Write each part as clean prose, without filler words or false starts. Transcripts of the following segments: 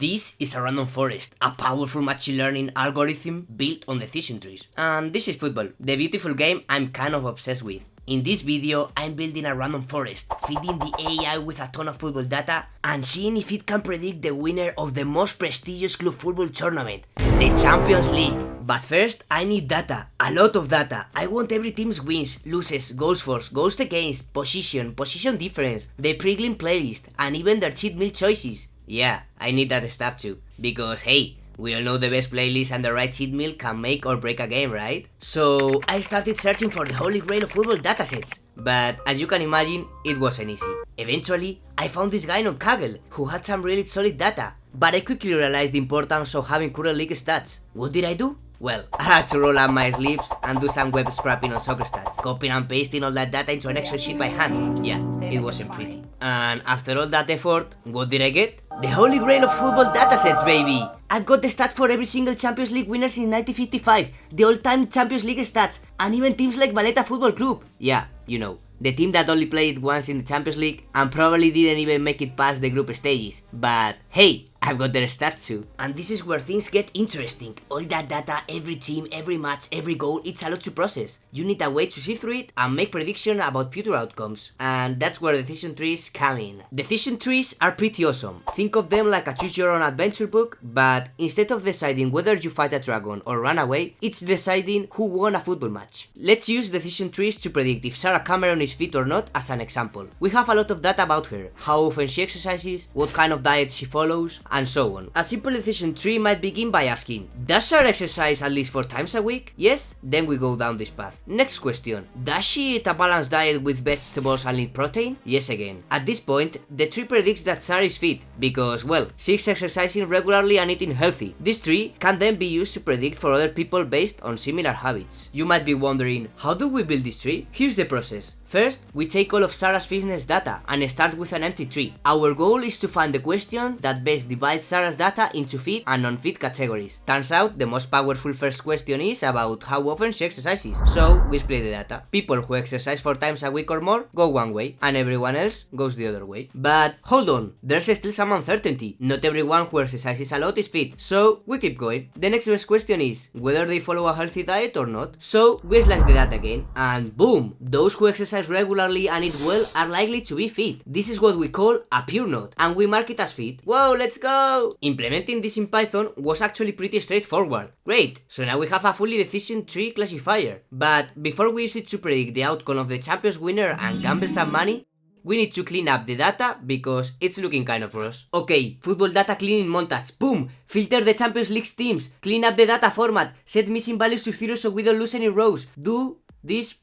This is a random forest, a powerful machine learning algorithm built on decision trees. And this is football, the beautiful game I'm kind of obsessed with. In this video, I'm building a random forest, feeding the AI with a ton of football data and seeing if it can predict the winner of the most prestigious club football tournament, the Champions League. But first, I need data, a lot of data. I want every team's wins, losses, goals for, goals against, position difference, the pregame playlist, and even their cheat meal choices. Yeah, I need that stuff too, because hey, we all know the best playlist and the right cheat meal can make or break a game, right? So I started searching for the holy grail of football datasets, but as you can imagine, it wasn't easy. Eventually, I found this guy on Kaggle who had some really solid data, but I quickly realized the importance of having current league stats. What did I do? Well, I had to roll up my sleeves and do some web scrapping on soccer stats, copying and pasting all that data into an Excel sheet by hand. Yeah, it wasn't pretty. And after all that effort, what did I get? The holy grail of football datasets, baby! I've got the stats for every single Champions League winner since 1955, the all-time Champions League stats, and even teams like Valletta Football Club. Yeah, you know, the team that only played once in the Champions League and probably didn't even make it past the group stages. But hey, I've got their stats too. And this is where things get interesting. All that data, every team, every match, every goal, it's a lot to process. You need a way to sift through it and make predictions about future outcomes. And that's where decision trees come in. Decision trees are pretty awesome. Think of them like a choose your own adventure book, but instead of deciding whether you fight a dragon or run away, it's deciding who won a football match. Let's use decision trees to predict if Sarah Cameron is fit or not as an example. We have a lot of data about her, how often she exercises, what kind of diet she follows, and so on. A simple decision tree might begin by asking, does Sarah exercise at least 4 times a week? Yes? Then we go down this path. Next question, does she eat a balanced diet with vegetables and lean protein? Yes again. At this point, the tree predicts that Sarah is fit, because, well, she's exercising regularly and eating healthy. This tree can then be used to predict for other people based on similar habits. You might be wondering, how do we build this tree? Here's the process. First, we take all of Sarah's fitness data and start with an empty tree. Our goal is to find the question that best divides Sarah's data into fit and non-fit categories. Turns out, the most powerful first question is about how often she exercises. So, we split the data. People who exercise 4 times a week or more go one way, and everyone else goes the other way. But hold on, there's still some uncertainty. Not everyone who exercises a lot is fit, so we keep going. The next best question is whether they follow a healthy diet or not. So, we slice the data again, and boom! Those who exercise regularly and eat well are likely to be fit. This is what we call a pure node, and we mark it as fit. Whoa, let's go! Implementing this in Python was actually pretty straightforward. Great, so now we have a fully decision tree classifier. But before we use it to predict the outcome of the Champions winner and gamble some money, we need to clean up the data because it's looking kind of gross. Okay, football data cleaning montage. Boom! Filter the Champions League teams. Clean up the data format. Set missing values to 0 so we don't lose any rows. Do this.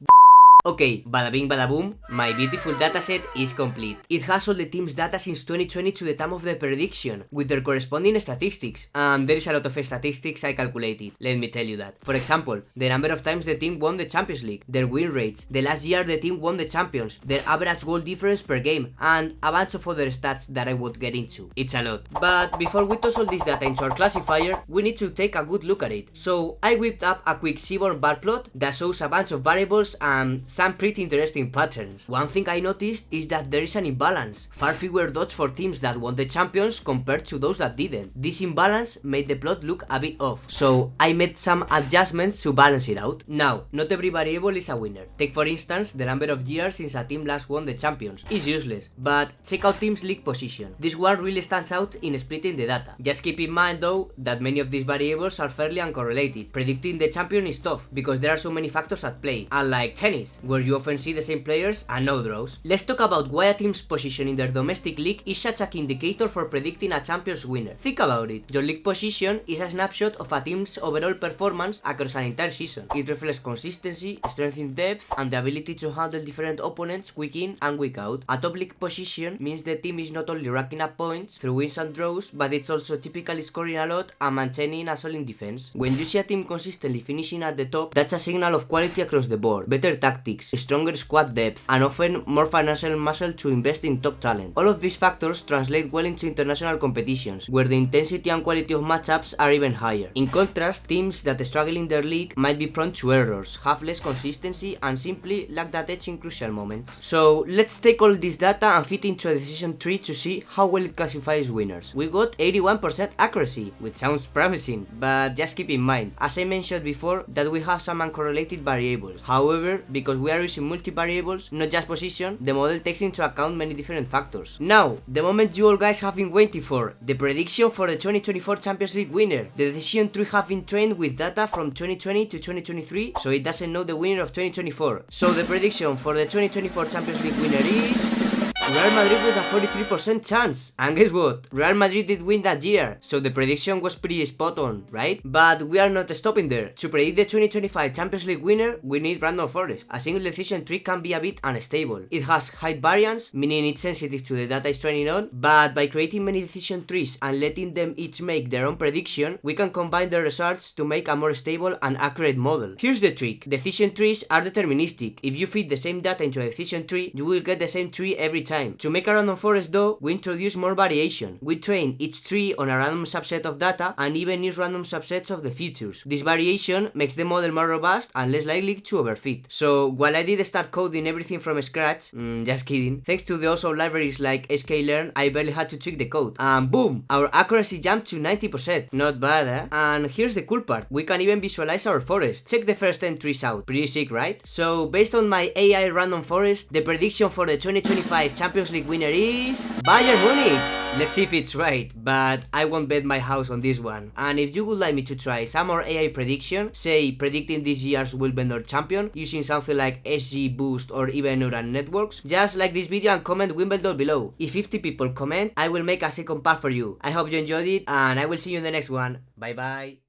Okay, bada bing bada boom, my beautiful dataset is complete. It has all the team's data since 2020 to the time of the prediction, with their corresponding statistics. And there is a lot of statistics I calculated, let me tell you that. For example, the number of times the team won the Champions League, their win rates, the last year the team won the Champions, their average goal difference per game, and a bunch of other stats that I would get into. It's a lot. But before we toss all this data into our classifier, we need to take a good look at it. So I whipped up a quick Seaborn bar plot that shows a bunch of variables and some pretty interesting patterns. One thing I noticed is that there is an imbalance. Far fewer dots for teams that won the Champions compared to those that didn't. This imbalance made the plot look a bit off, so I made some adjustments to balance it out. Now, not every variable is a winner. Take for instance the number of years since a team last won the Champions. It's useless, but check out team's league position. This one really stands out in splitting the data. Just keep in mind though that many of these variables are fairly uncorrelated. Predicting the champion is tough because there are so many factors at play, unlike tennis, where you often see the same players and no draws. Let's talk about why a team's position in their domestic league is such an indicator for predicting a Champions winner. Think about it. Your league position is a snapshot of a team's overall performance across an entire season. It reflects consistency, strength in depth, and the ability to handle different opponents week in and week out. A top league position means the team is not only racking up points through wins and draws, but it's also typically scoring a lot and maintaining a solid defense. When you see a team consistently finishing at the top, that's a signal of quality across the board. Better tactics, tactics, stronger squad depth, and often more financial muscle to invest in top talent. All of these factors translate well into international competitions, where the intensity and quality of matchups are even higher. In contrast, teams that struggle in their league might be prone to errors, have less consistency, and simply lack that edge in crucial moments. So let's take all this data and fit into a decision tree to see how well it classifies winners. We got 81% accuracy, which sounds promising, but just keep in mind, as I mentioned before, that we have some uncorrelated variables. However, because we are using multi-variables, not just position, the model takes into account many different factors. Now, the moment you all guys have been waiting for, the prediction for the 2024 Champions League winner. The decision tree have been trained with data from 2020 to 2023, so it doesn't know the winner of 2024. So the prediction for the 2024 Champions League winner is Real Madrid with a 43% chance. And guess what? Real Madrid did win that year, so the prediction was pretty spot on, right? But we are not stopping there. To predict the 2025 Champions League winner, we need random forest. A single decision tree can be a bit unstable. It has high variance, meaning it's sensitive to the data it's training on, but by creating many decision trees and letting them each make their own prediction, we can combine the results to make a more stable and accurate model. Here's the trick. Decision trees are deterministic. If you feed the same data into a decision tree, you will get the same tree every time. To make a random forest though, we introduce more variation. We train each tree on a random subset of data and even use random subsets of the features. This variation makes the model more robust and less likely to overfit. So while I did start coding everything from scratch, just kidding, thanks to the awesome libraries like sklearn, I barely had to tweak the code. And boom! Our accuracy jumped to 90%. Not bad, eh? And here's the cool part. We can even visualize our forest. Check the first 10 trees out. Pretty sick, right? So based on my AI random forest, the prediction for the 2025 Champions League winner is Bayern Munich. Let's see if it's right, but I won't bet my house on this one. And if you would like me to try some more AI prediction, say predicting this year's Wimbledon champion using something like XGBoost or even neural networks, just like this video and comment Wimbledon below. If 50 people comment, I will make a second part for you. I hope you enjoyed it and I will see you in the next one. Bye bye.